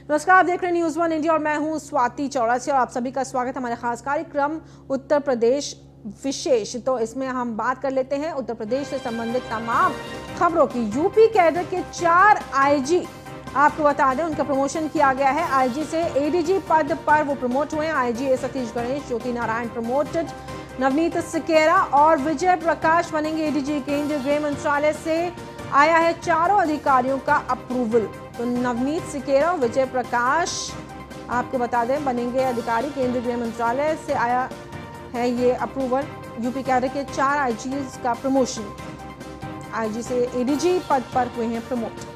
नमस्कार, आप देख रहे हैं न्यूज़ वन इंडिया और मैं हूं स्वाति चौरसिया और आप सभी का स्वागत है हमारे खास कार्यक्रम उत्तर प्रदेश विशेष। तो इसमें हम बात कर लेते हैं उत्तर प्रदेश से संबंधित तमाम खबरों की। यूपी कैडर के 4 आईजी आपको बता दें उनका प्रमोशन किया गया है। आईजी से एडीजी पद पर वो प्रमोट हुए हैं। आईजी सतीश गणेश, ज्योति नारायण प्रमोटेड। नवनीत सिकेरा और विजय प्रकाश बनेंगे एडीजी। केंद्रीय गृह मंत्रालय से आया है चारों अधिकारियों का अप्रूवल। तो नवनीत सिकेरा और विजय प्रकाश आपको बता दें बनेंगे अधिकारी। केंद्रीय गृह मंत्रालय से आया है ये अप्रूवल। यूपी कैडर के 4 आईजी का प्रमोशन। आईजी से एडीजी पद पर हुए हैं प्रमोट।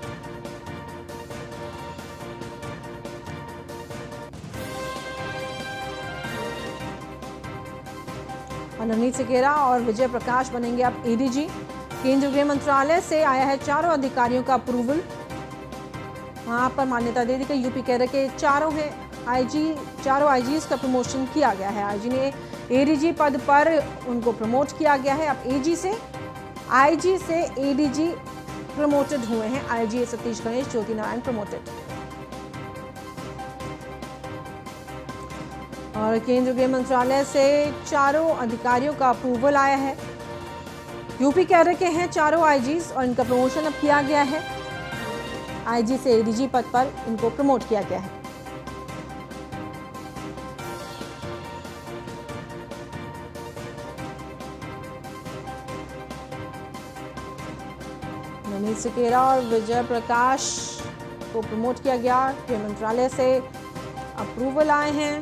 नवनीत सिकेरा और विजय प्रकाश बनेंगे अब एडीजी। केंद्रीय गृह मंत्रालय से आया है चारों अधिकारियों का अप्रूवल। वहां पर मान्यता दे दी कि यूपी कैडर के चारों आईजीज का प्रमोशन किया गया है। आईजी ने एडीजी पद पर उनको प्रमोट किया गया है। अब आईजी से एडीजी प्रमोटेड हुए हैं। आईजी सतीश गणेश, ज्योति नारायण प्रमोटेड। और केंद्रीय गृह मंत्रालय से चारों अधिकारियों का अप्रूवल आया है। यूपी कैडर के हैं चारों आईजीज और इनका प्रमोशन अब किया गया है। आईजी से एडीजी पद पर इनको प्रमोट किया गया है। नवनीत सिकेरा और विजय प्रकाश को प्रमोट किया गया। गृह मंत्रालय से अप्रूवल आए हैं।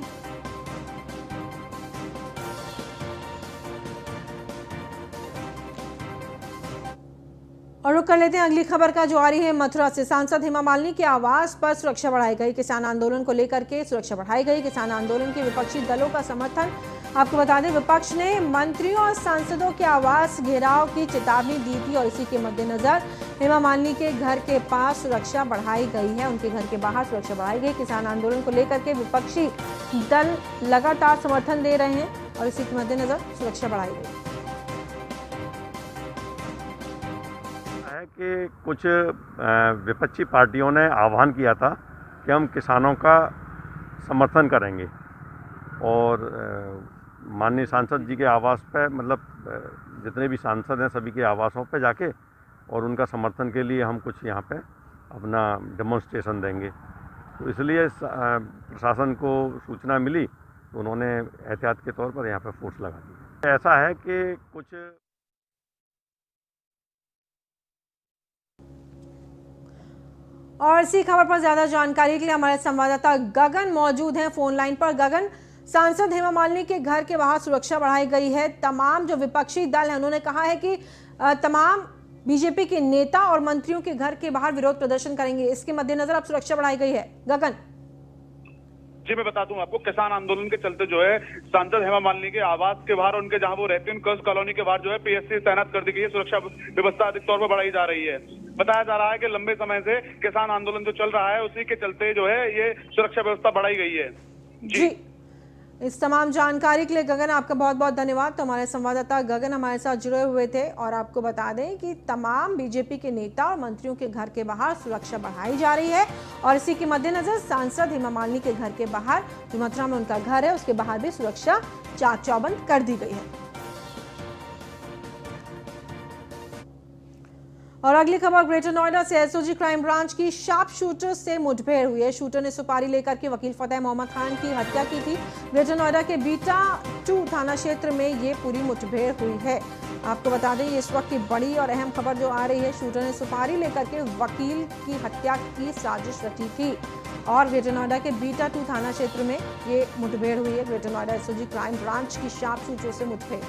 और रुक कर लेते हैं अगली खबर का, जो आ रही है मथुरा से। सांसद हेमा मालिनी के आवास पर सुरक्षा बढ़ाई गई। किसान आंदोलन को लेकर के सुरक्षा बढ़ाई गई। किसान आंदोलन के विपक्षी दलों का समर्थन। आपको बता दें विपक्ष ने मंत्रियों और सांसदों के आवास घेराव की चेतावनी दी थी और इसी के मद्देनजर हेमा मालिनी के घर के पास सुरक्षा बढ़ाई गई है। उनके घर के बाहर सुरक्षा बढ़ाई गई। किसान आंदोलन को लेकर के विपक्षी दल लगातार समर्थन दे रहे हैं और इसी के मद्देनजर सुरक्षा बढ़ाई गई है कि कुछ विपक्षी पार्टियों ने आह्वान किया था कि हम किसानों का समर्थन करेंगे और माननीय सांसद जी के आवास पे, मतलब जितने भी सांसद हैं सभी के आवासों पे जाके और उनका समर्थन के लिए हम कुछ यहाँ पे अपना डेमोन्स्ट्रेशन देंगे। तो इसलिए प्रशासन को सूचना मिली तो उन्होंने एहतियात के तौर पर यहाँ पे फोर्स लगा दी। ऐसा है कि कुछ और इसी खबर पर ज्यादा जानकारी के लिए हमारे संवाददाता गगन मौजूद हैं फोन लाइन पर। गगन, सांसद हेमा मालिनी के घर के बाहर सुरक्षा बढ़ाई गई है। तमाम जो विपक्षी दल हैं उन्होंने कहा है कि तमाम बीजेपी के नेता और मंत्रियों के घर के बाहर विरोध प्रदर्शन करेंगे। इसके मद्देनजर अब सुरक्षा बढ़ाई गई है। गगन जी, मैं बता दूं आपको, किसान आंदोलन के चलते जो है सांसद हेमा मालिनी के आवास के बाहर, उनके जहां वो रहती है कर्ज कॉलोनी के बाहर जो है पीएससी तैनात कर दी गई है। सुरक्षा व्यवस्था अधिक तौर पर बढ़ाई जा रही है। बताया जा रहा है कि लंबे समय से किसान आंदोलन जो चल रहा है उसी के चलते जो है ये सुरक्षा व्यवस्था बढ़ाई गई है। जी, इस तमाम जानकारी के लिए गगन आपका बहुत बहुत धन्यवाद। तो हमारे संवाददाता गगन हमारे साथ जुड़े हुए थे और आपको बता दें कि तमाम बीजेपी के नेता और मंत्रियों के घर के बाहर सुरक्षा बढ़ाई जा रही है और इसी के मद्देनजर सांसद हेमा मालिनी के घर के बाहर, जो मथुरा में उनका घर है, उसके बाहर भी सुरक्षा चाक चौबंद कर दी गई है। और अगली खबर ग्रेटर नोएडा से। एसओजी क्राइम ब्रांच की शार्प शूटर से मुठभेड़ हुई है। शूटर ने सुपारी लेकर के वकील फतेह मोहम्मद खान की हत्या की थी। ग्रेटर नोएडा के बीटा 2 थाना क्षेत्र में ये पूरी मुठभेड़ हुई है। आपको बता दें ये इस वक्त की बड़ी और अहम खबर जो आ रही है। शूटर ने सुपारी लेकर के वकील की हत्या की साजिश रची थी और ग्रेटर नोएडा के बीटा 2 थाना क्षेत्र में ये मुठभेड़ हुई है। Greater Noida SOG crime branch की शार्प शूटर से मुठभेड़।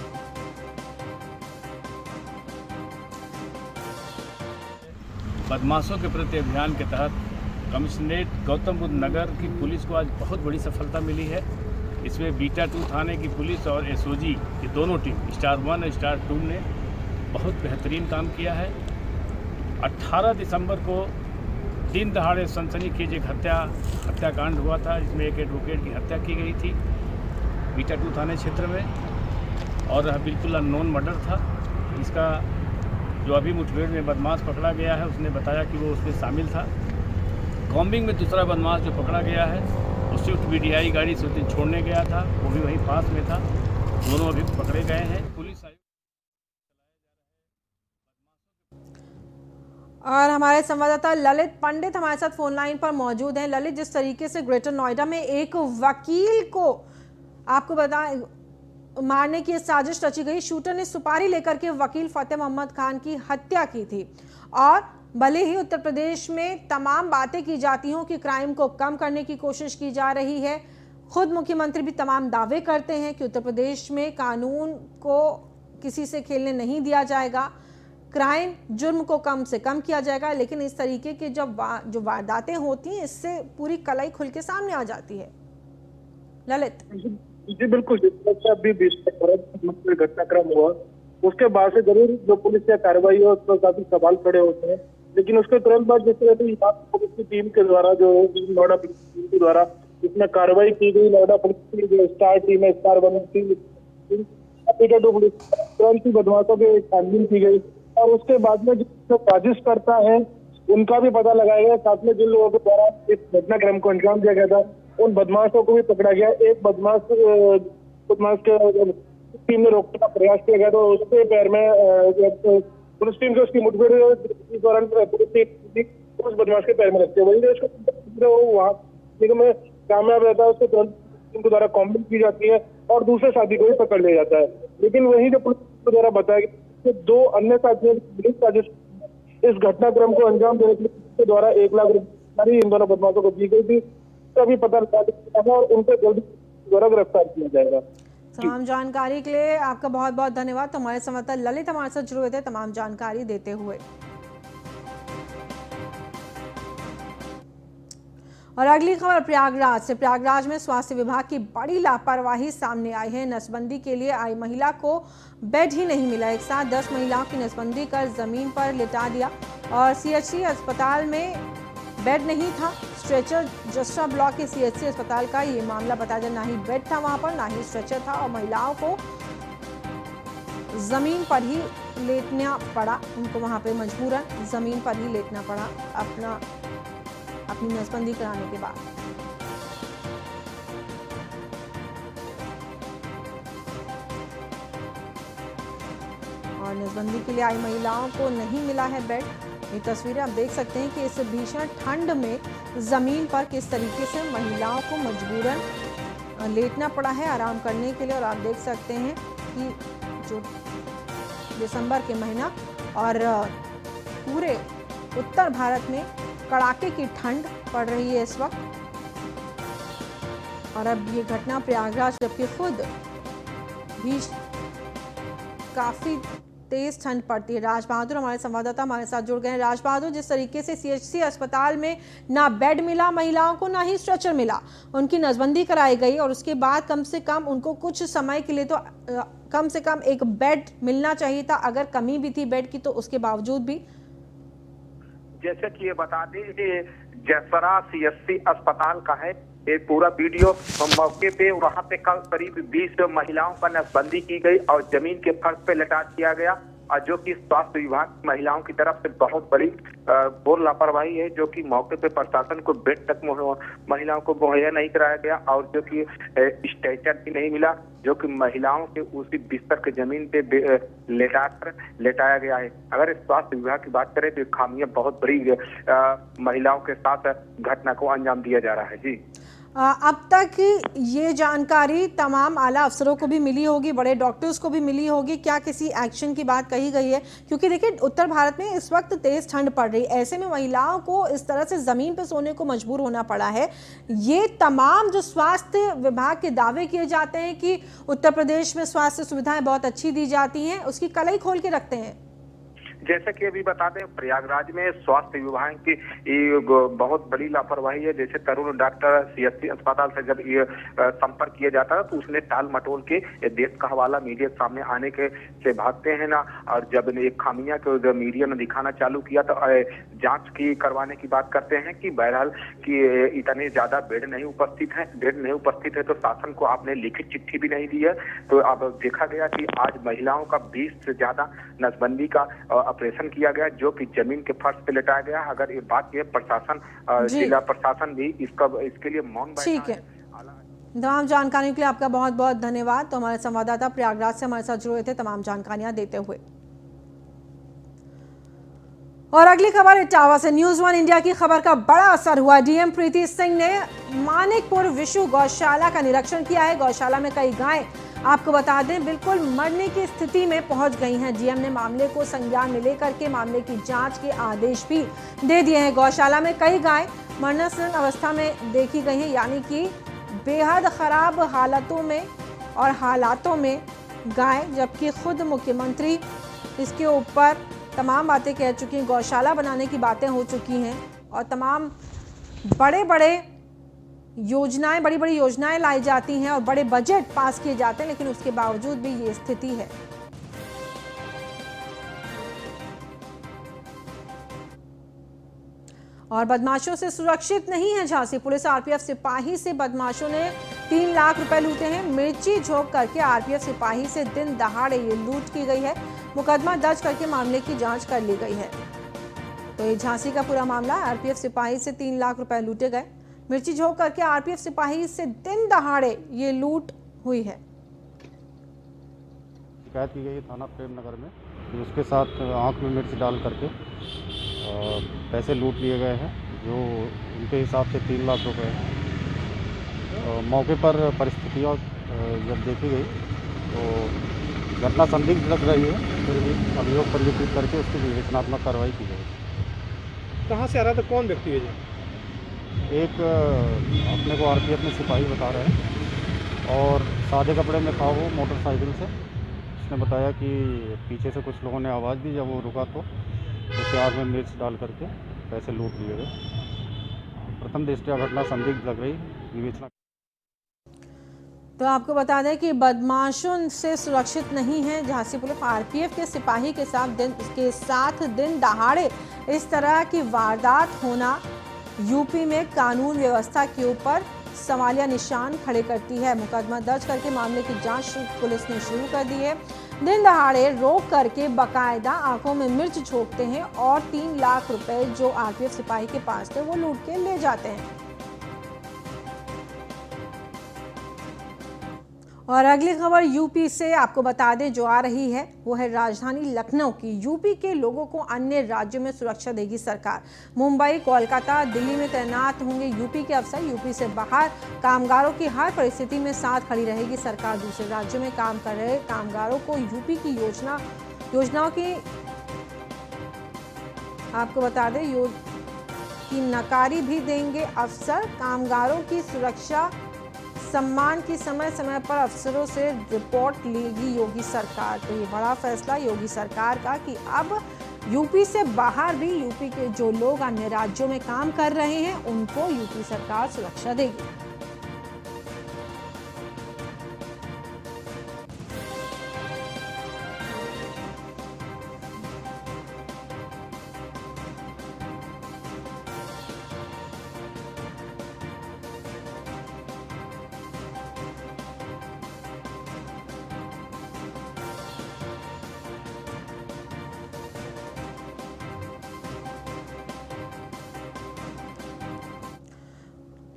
बदमाशों के प्रति अभियान के तहत कमिश्नरेट गौतम बुद्ध नगर की पुलिस को आज बहुत बड़ी सफलता मिली है। इसमें बीटा 2 थाने की पुलिस और एसओजी की दोनों टीम, स्टार 1 और स्टार 2 ने बहुत बेहतरीन काम किया है। 18 दिसंबर को दिन दहाड़े सनसनीखेज एक हत्याकांड हुआ था जिसमें एक एडवोकेट की हत्या की गई थी बीटा 2 थाने क्षेत्र में और बिल्कुल अननोन मर्डर था। इसका जो अभी मुठभेड़ में बदमाश पकड़ा गया है उसने बताया कि वो उसमें शामिल था कॉम्बिंग में दूसरा बदमाश जो पकड़ा गया है वो स्विफ्ट VDI गाड़ी से उस दिन छोड़ने गया था, वो भी वहीं पास में था। दोनों अभी पकड़े गए हैं। पुलिस आयुक्त और हमारे संवाददाता ललित पंडित हमारे साथ फोन लाइन पर मौजूद हैं। ललित, जिस तरीके से ग्रेटर नोएडा में एक वकील को आपको बताएं मारने की साजिश रची गई, शूटर ने सुपारी लेकर के वकील फतेह मोहम्मद खान की हत्या की थी। और भले ही उत्तर प्रदेश में तमाम बातें की जाती हों कि क्राइम को कम करने की कोशिश की जा रही है, खुद मुख्यमंत्री भी तमाम दावे करते हैं कि उत्तर प्रदेश में कानून को किसी से खेलने नहीं दिया जाएगा, क्राइम जुर्म को कम से कम किया जाएगा, लेकिन इस तरीके की जो वारदातें होती हैं इससे पूरी कलाई खुल के सामने आ जाती है। ललित जी बिल्कुल, अभी घटनाक्रम हुआ उसके बाद से जरूर जो पुलिस की कार्रवाई है उस पर काफी सवाल खड़े होते हैं, लेकिन उसके तुरंत बाद जिस तरह से पुलिस की टीम के द्वारा जो नोएडा पुलिस टीम के द्वारा इसमें कार्रवाई की गई, नोएडा पुलिस की जो स्टार टीम है, स्टार 1 टीम, पुलिस तुरंत ही बदमाशों की छानबीन की गई और उसके बाद में जो साजिश करता है उनका भी पता लगाया गया। साथ में जिन लोगों के द्वारा इस घटनाक्रम को अंजाम दिया गया था उन बदमाशों को भी पकड़ा गया। एक बदमाश के टीम ने रोकने का प्रयास किया गया तो उसके पैर में पुलिस टीम से उसकी मुठभेड़ इस दौरान उस बदमाश के पैर में लगती है। वही वहाँ में कामयाब रहता है, उसको तुरंत टीम के द्वारा कॉम्बिंग की जाती है और दूसरे साथी को भी पकड़ लिया जाता है। लेकिन वही जो पुलिस के द्वारा बताया गया कि 2 अन्य साथियों की साजिश इस घटनाक्रम को अंजाम देने के द्वारा 1 लाख रुपये इन दोनों बदमाशों को दी गई थी, तभी पता लगा दिया और उनको जल्दी द्वारा गिरफ्तार किया जाएगा। तमाम जानकारी के लिए आपका बहुत बहुत धन्यवाद। तो हमारे संवाददाता ललित हमारे साथ जुड़े हुए थे तमाम जानकारी देते हुए। और अगली खबर प्रयागराज से। प्रयागराज में स्वास्थ्य विभाग की बड़ी लापरवाही सामने आई है। नसबंदी के लिए आई महिला को बेड ही नहीं मिला। एक साथ 10 महिलाओं की नसबंदी कर जमीन पर लिटा दिया और CHC अस्पताल में बेड नहीं था। स्ट्रेचर जस्टा ब्लॉक के CHC अस्पताल का ये मामला बताया जाए, ना ही बेड था वहां पर, ना ही स्ट्रेचर था और महिलाओं को जमीन पर ही लेटना पड़ा। उनको वहां पे मजबूरन जमीन पर ही लेटना पड़ा अपनी नसबंदी कराने के बाद। और नसबंदी के लिए आई महिलाओं को नहीं मिला है बेड। ये तस्वीरें आप देख सकते हैं कि इस भीषण ठंड में जमीन पर किस तरीके से महिलाओं को मजबूरन लेटना पड़ा है आराम करने के लिए। और आप देख सकते हैं कि जो दिसंबर के महीना और पूरे उत्तर भारत में कड़ाके की ठंड पड़ रही है इस वक्त। और अब ये घटना प्रयागराज, जबकि खुद भी काफी तेज ठंड पड़ती है। राज बहादुर हमारे संवाददाता हमारे साथ जुड़ गए हैं। राज बहादुर, जिस तरीके से CHC अस्पताल में ना बेड मिला महिलाओं को, ना ही स्ट्रेचर मिला, उनकी नसबंदी कराई गई और उसके बाद कम से कम उनको कुछ समय के लिए तो कम से कम एक बेड मिलना चाहिए था। अगर कमी भी थी बेड की तो उसके बावजूद भी, जैसे कि ये बता दें कि जसरा CHC अस्पताल का है ये पूरा वीडियो। मौके पे वहां पे कल करीब 20 महिलाओं का नसबंदी की गई और जमीन के फर्श पे लटा दिया गया, और जो कि स्वास्थ्य विभाग महिलाओं की तरफ से बहुत बड़ी घोर लापरवाही है, जो कि मौके पे प्रशासन को बेड तक महिलाओं को मुहैया नहीं कराया गया और जो कि स्ट्रेचर भी नहीं मिला, जो कि महिलाओं के उसी बिस्तर के जमीन पे लेटाया गया है। अगर स्वास्थ्य विभाग की बात करें तो खामियां बहुत बड़ी महिलाओं के साथ घटना को अंजाम दिया जा रहा है। जी अब तक ये जानकारी तमाम आला अफसरों को भी मिली होगी, बड़े डॉक्टर्स को भी मिली होगी, क्या किसी एक्शन की बात कही गई है? क्योंकि देखिए उत्तर भारत में इस वक्त तेज ठंड पड़ रही है, ऐसे में महिलाओं को इस तरह से ज़मीन पर सोने को मजबूर होना पड़ा है। ये तमाम जो स्वास्थ्य विभाग के दावे किए जाते हैं कि उत्तर प्रदेश में स्वास्थ्य सुविधाएं बहुत अच्छी दी जाती हैं, उसकी कलई खोल के रखते हैं। जैसे कि अभी बता दें प्रयागराज में स्वास्थ्य विभाग की बहुत बड़ी लापरवाही है। जैसे तरुण डॉक्टर CHC अस्पताल से जब ये संपर्क किया जाता है तो उसने टाल मटोल के देश का हवाला मीडिया के सामने आने के से भागते हैं ना, और जब एक खामियां को मीडिया ने दिखाना चालू किया तो जांच की करवाने की बात करते हैं कि बहरहाल कि इतने ज्यादा बेड नहीं उपस्थित है तो शासन को आपने लिखित चिट्ठी भी नहीं दी है। तो अब देखा गया कि आज महिलाओं का 20 से ज्यादा नसबंदी का ऑपरेशन किया गया जो कि जमीन के फर्श पे लिटाया गया। अगर ये बात ये प्रशासन जी। जिला प्रशासन भी इसके लिए मौन बैठा ठीक है। है। तमाम जानकारी के लिए आपका बहुत बहुत धन्यवाद। तो हमारे संवाददाता प्रयागराज से हमारे साथ जुड़े थे तमाम जानकारियां देते हुए। और अगली खबर इटावा से न्यूज़ 1 इंडिया की खबर का बड़ा असर हुआ। डीएम प्रीति सिंह ने मानिकपुर विशु गौशाला का निरीक्षण किया है। गौशाला में कई गायें आपको बता दें बिल्कुल मरने की स्थिति में पहुंच गई हैं। डीएम ने मामले को संज्ञान में लेकर के मामले की जांच के आदेश भी दे दिए हैं। गौशाला में कई गायें मरणासन अवस्था में देखी गई हैं, यानी कि बेहद खराब हालातों में गाय, जबकि खुद मुख्यमंत्री इसके ऊपर तमाम बातें कह चुकी हैं। गौशाला बनाने की बातें हो चुकी हैं और तमाम बड़ी बड़ी योजनाएं लाई जाती हैं और बड़े बजट पास किए जाते हैं, लेकिन उसके बावजूद भी ये स्थिति है। और बदमाशों से सुरक्षित नहीं है झांसी पुलिस। आरपीएफ सिपाही से बदमाशों ने 3 लाख रुपए लूटे हैं। मिर्ची झोंक करके आरपीएफ सिपाही से दिन दहाड़े ये लूट की गई है। मुकदमा दर्ज करके मामले की जांच कर ली गई है। तो ये झांसी का पूरा मामला, आरपीएफ सिपाही से 3 लाख रुपए लूटे गए। मिर्ची झोंक करके आरपीएफ सिपाही से दिन दहाड़े ये लूट हुई है। शिकायत की गई है थाना प्रेम नगर में, उसके साथ आंख में मिर्च डाल करके पैसे लूट लिए गए हैं, जो उनके हिसाब से 3 लाख रुपए हैं। मौके पर परिस्थितियाँ जब देखी गई तो घटना संदिग्ध लग रही है, फिर भी अभियोग पंजीकृत करके उसकी विवेचनात्मक कार्रवाई की गई। कहाँ से आ रहा था, कौन व्यक्ति है जी? एक अपने को आरपीएफ में सिपाही बता रहे हैं और सादे कपड़े में था वो मोटरसाइकिल से। उसने बताया कि पीछे से कुछ लोगों ने आवाज़ दी, जब वो रुका तो उसके आग में मिर्च डाल करके पैसे लूट लिए गए। प्रथम दृष्टया घटना संदिग्ध लग रही, विवेचना। तो आपको बता दें कि बदमाशों से सुरक्षित नहीं है झांसी पुलिस। आरपीएफ के सिपाही के साथ दिन दहाड़े इस तरह की वारदात होना यूपी में कानून व्यवस्था के ऊपर सवालिया निशान खड़े करती है। मुकदमा दर्ज करके मामले की जांच पुलिस ने शुरू कर दी है। दिन दहाड़े रोक करके बकायदा आंखों में मिर्च झोंकते हैं और 3 लाख रुपए जो आरपीएफ सिपाही के पास थे वो लूट के ले जाते हैं। और अगली खबर यूपी से आपको बता दें जो आ रही है वो है राजधानी लखनऊ की। यूपी के लोगों को अन्य राज्यों में सुरक्षा देगी सरकार। मुंबई, कोलकाता, दिल्ली में तैनात होंगे यूपी के अफसर। यूपी से बाहर कामगारों की हर परिस्थिति में साथ खड़ी रहेगी सरकार। दूसरे राज्यों में काम कर रहे कामगारों को यूपी की योजनाओं की आपको बता दें की नकारी भी देंगे अफसर। कामगारों की सुरक्षा सम्मान की समय समय पर अफसरों से रिपोर्ट लेगी योगी सरकार। तो ये बड़ा फैसला योगी सरकार का कि अब यूपी से बाहर भी यूपी के जो लोग अन्य राज्यों में काम कर रहे हैं उनको यूपी सरकार सुरक्षा देगी।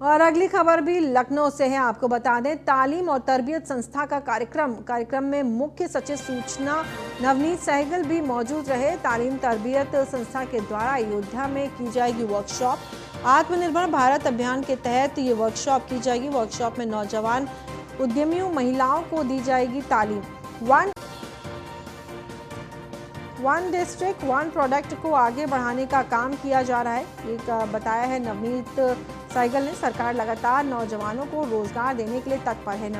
और अगली खबर भी लखनऊ से है। आपको बता दें तालीम और तरबियत संस्था का कार्यक्रम में मुख्य सचिव सूचना नवनीत सहगल भी मौजूद रहे। तालीम तरबियत संस्था के द्वारा अयोध्या में की जाएगी वर्कशॉप। आत्मनिर्भर भारत अभियान के तहत ये वर्कशॉप की जाएगी। वर्कशॉप में नौजवान उद्यमियों महिलाओं को दी जाएगी तालीम। वन डिस्ट्रिक्ट वन प्रोडक्ट को आगे बढ़ाने का काम किया जा रहा है, ये बताया है नवनीत सहगल ने। सरकार लगातार नौजवानों को रोजगार देने के लिए तत्पर है।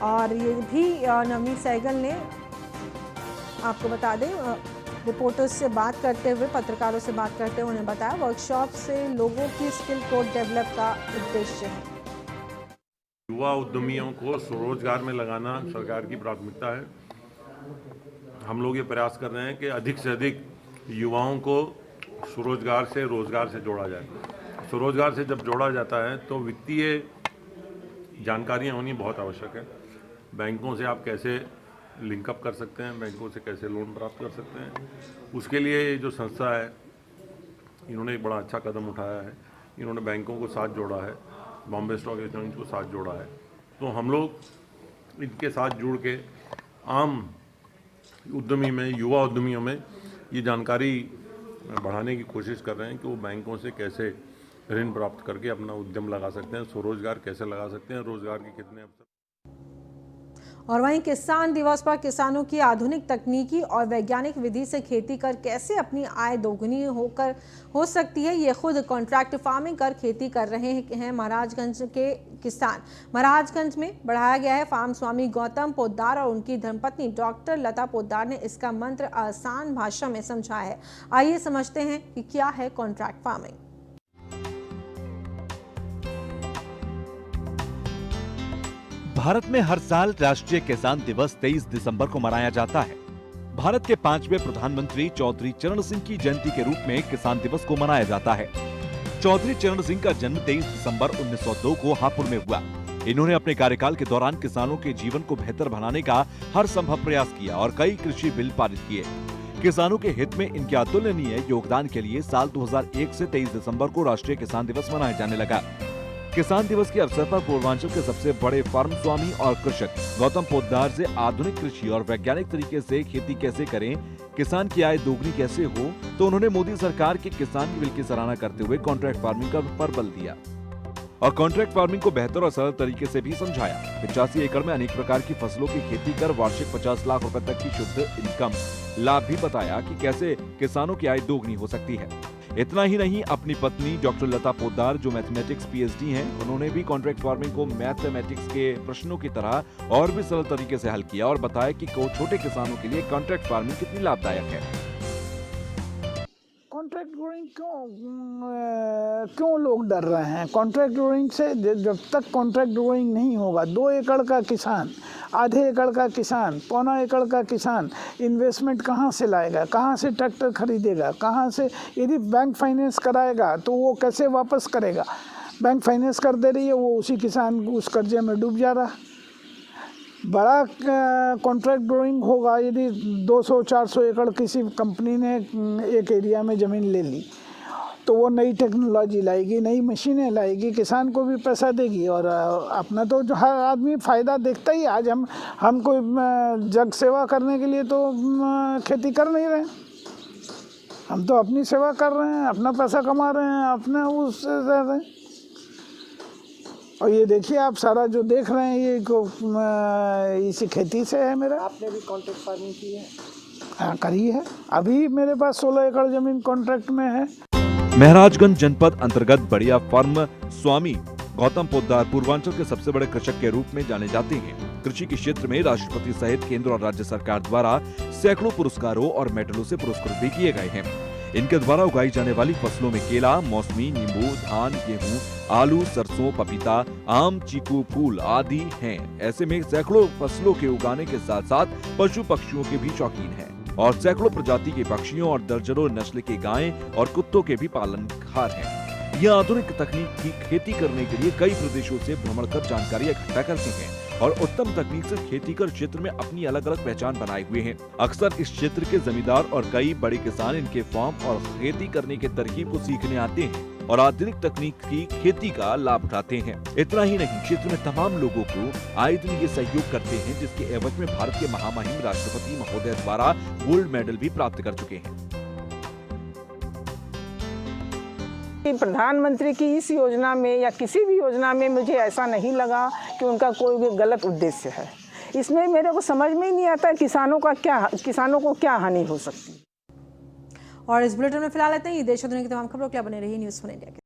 और ये भी नवनीत सहगल ने आपको बता दें रिपोर्टर्स से बात करते हुए, पत्रकारों से बात करते हुए उन्हें बताया वर्कशॉप से लोगों की स्किल को डेवलप का उद्देश्य है। युवा उद्यमियों को स्वरोजगार में लगाना सरकार की प्राथमिकता है। हम लोग ये प्रयास कर रहे हैं कि अधिक से अधिक युवाओं को स्वरोजगार से रोजगार से जोड़ा जाए। स्वरोजगार से जब जोड़ा जाता है तो वित्तीय जानकारियाँ होनी बहुत आवश्यक है। बैंकों से आप कैसे लिंकअप कर सकते हैं, बैंकों से कैसे लोन प्राप्त कर सकते हैं। उसके लिए जो संस्था है, इन्होंने एक बड़ा अच्छा कदम उठाया है। इन्होंने बैंकों को साथ जोड़ा है, बॉम्बे स्टॉक एक्सचेंज को साथ जोड़ा है। तो हम लोग इनके साथ जुड़ के आम उद्यमी में, युवा उद्यमियों में ये जानकारी बढ़ाने की कोशिश कर रहे हैं कि वो बैंकों से कैसे ऋण प्राप्त करके अपना उद्यम लगा सकते हैं, स्वरोजगार कैसे लगा सकते हैं, रोजगार के कितने अवसर। और वहीं किसान दिवस पर किसानों की आधुनिक तकनीकी और वैज्ञानिक विधि से खेती कर कैसे अपनी आय दोगुनी हो सकती है, ये खुद कॉन्ट्रैक्ट फार्मिंग कर खेती कर रहे हैं महाराजगंज के किसान। महाराजगंज में बढ़ाया गया है फार्म स्वामी गौतम पोद्दार और उनकी धर्मपत्नी डॉक्टर लता पोद्दार ने इसका मंत्र आसान भाषा में समझाया है। आइए समझते हैं कि क्या है कॉन्ट्रैक्ट फार्मिंग। भारत में हर साल राष्ट्रीय किसान दिवस 23 दिसंबर को मनाया जाता है। भारत के 5वें प्रधानमंत्री चौधरी चरण सिंह की जयंती के रूप में किसान दिवस को मनाया जाता है। चौधरी चरण सिंह का जन्म 23 दिसंबर 1902 को हापुड़ में हुआ। इन्होंने अपने कार्यकाल के दौरान किसानों के जीवन को बेहतर बनाने का हर संभव प्रयास किया और कई कृषि बिल पारित किए। किसानों के हित में इनके अतुलनीय योगदान के लिए साल 2001 से 23 दिसंबर को राष्ट्रीय किसान दिवस मनाया जाने लगा। किसान दिवस के अवसर पर पूर्वांचल के सबसे बड़े फार्म स्वामी और कृषक गौतम पोद्दार से आधुनिक कृषि और वैज्ञानिक तरीके से खेती कैसे करें, किसान की आय दोगुनी कैसे हो, तो उन्होंने मोदी सरकार के किसान बिल की सराहना करते हुए कॉन्ट्रैक्ट फार्मिंग पर बल दिया और कॉन्ट्रैक्ट फार्मिंग को बेहतर और सरल तरीके से भी समझाया। 85 एकड़ में अनेक प्रकार की फसलों की खेती कर वार्षिक 50 लाख रुपए तक की शुद्ध इनकम लाभ भी बताया कि कैसे किसानों की आय दोगुनी हो सकती है। इतना ही नहीं, अपनी पत्नी डॉक्टर लता पोद्दार जो मैथमेटिक्स PhD हैं, उन्होंने भी कॉन्ट्रैक्ट फार्मिंग को मैथमेटिक्स के प्रश्नों की तरह और भी सरल तरीके से हल किया और बताया कि छोटे किसानों के लिए कॉन्ट्रैक्ट फार्मिंग कितनी लाभदायक है। कॉन्ट्रैक्ट ग्रोइंग क्यों लोग डर रहे हैं? कॉन्ट्रैक्ट ग्रोइंग से जब तक कॉन्ट्रैक्ट ग्रोइंग नहीं होगा, 2 एकड़ का किसान, आधे एकड़ का किसान, पौना एकड़ का किसान इन्वेस्टमेंट कहाँ से लाएगा, कहाँ से ट्रैक्टर खरीदेगा, कहाँ से, यदि बैंक फाइनेंस कराएगा तो वो कैसे वापस करेगा? बैंक फाइनेंस कर दे रही है, वो उसी किसान उस कर्जे में डूब जा रहा। बड़ा कॉन्ट्रैक्ट ग्रोइंग होगा यदि 200-400 एकड़ किसी कंपनी ने एक एरिया में ज़मीन ले ली, तो वो नई टेक्नोलॉजी लाएगी, नई मशीनें लाएगी, किसान को भी पैसा देगी और अपना तो जो हर आदमी फ़ायदा देखता ही। आज हम कोई जग सेवा करने के लिए तो खेती कर नहीं रहे, हम तो अपनी सेवा कर रहे हैं, अपना पैसा कमा रहे हैं, अपना उससे रह रहे हैं। और ये देखिए आप सारा जो देख रहे हैं ये इसी खेती से है मेरा। आपने भी कॉन्ट्रैक्ट फार्मिंग की है? हाँ, करी है। अभी मेरे पास 16 एकड़ जमीन कॉन्ट्रैक्ट में है। महराजगंज जनपद अंतर्गत बढ़िया फार्म स्वामी गौतम पोद्दार पूर्वांचल के सबसे बड़े कृषक के रूप में जाने जाते हैं। कृषि के क्षेत्र में राष्ट्रपति सहित केंद्र और राज्य सरकार द्वारा सैकड़ों पुरस्कारों और मेडलों से पुरस्कृत भी किए गए हैं। इनके द्वारा उगाई जाने वाली फसलों में केला, मौसमी, नींबू, धान, गेहूं, आलू, सरसों, पपीता, आम, चीकू, फूल आदि हैं। ऐसे में सैकड़ों फसलों के उगाने के साथ साथ पशु पक्षियों के भी शौकीन हैं और सैकड़ों प्रजाति के पक्षियों और दर्जनों नस्ल के गायें और कुत्तों के भी पालनहार हैं। यह आधुनिक तकनीक की खेती करने के लिए कई प्रदेशों से भ्रमण कर जानकारी इकट्ठा करते हैं और उत्तम तकनीक से खेती कर क्षेत्र में अपनी अलग अलग पहचान बनाए हुए हैं। अक्सर इस क्षेत्र के जमींदार और कई बड़े किसान इनके फार्म और खेती करने के तरकीब को सीखने आते हैं और आधुनिक तकनीक की खेती का लाभ उठाते हैं। इतना ही नहीं, क्षेत्र में तमाम लोगों को आए दिन ये सहयोग करते हैं, जिसके एवज में भारत के महामहिम राष्ट्रपति महोदय द्वारा गोल्ड मेडल भी प्राप्त कर चुके हैं। प्रधानमंत्री की इस योजना में या किसी भी योजना में मुझे ऐसा नहीं लगा कि उनका कोई भी गलत उद्देश्य है। इसमें मेरे को समझ में ही नहीं आता किसानों को क्या हानि हो सकती है। और इस बुलेटिन में फिलहाल इतना ही। देश और दुनिया की तमाम खबरों के लिए बने रहिए न्यूज़ 1 इंडिया के।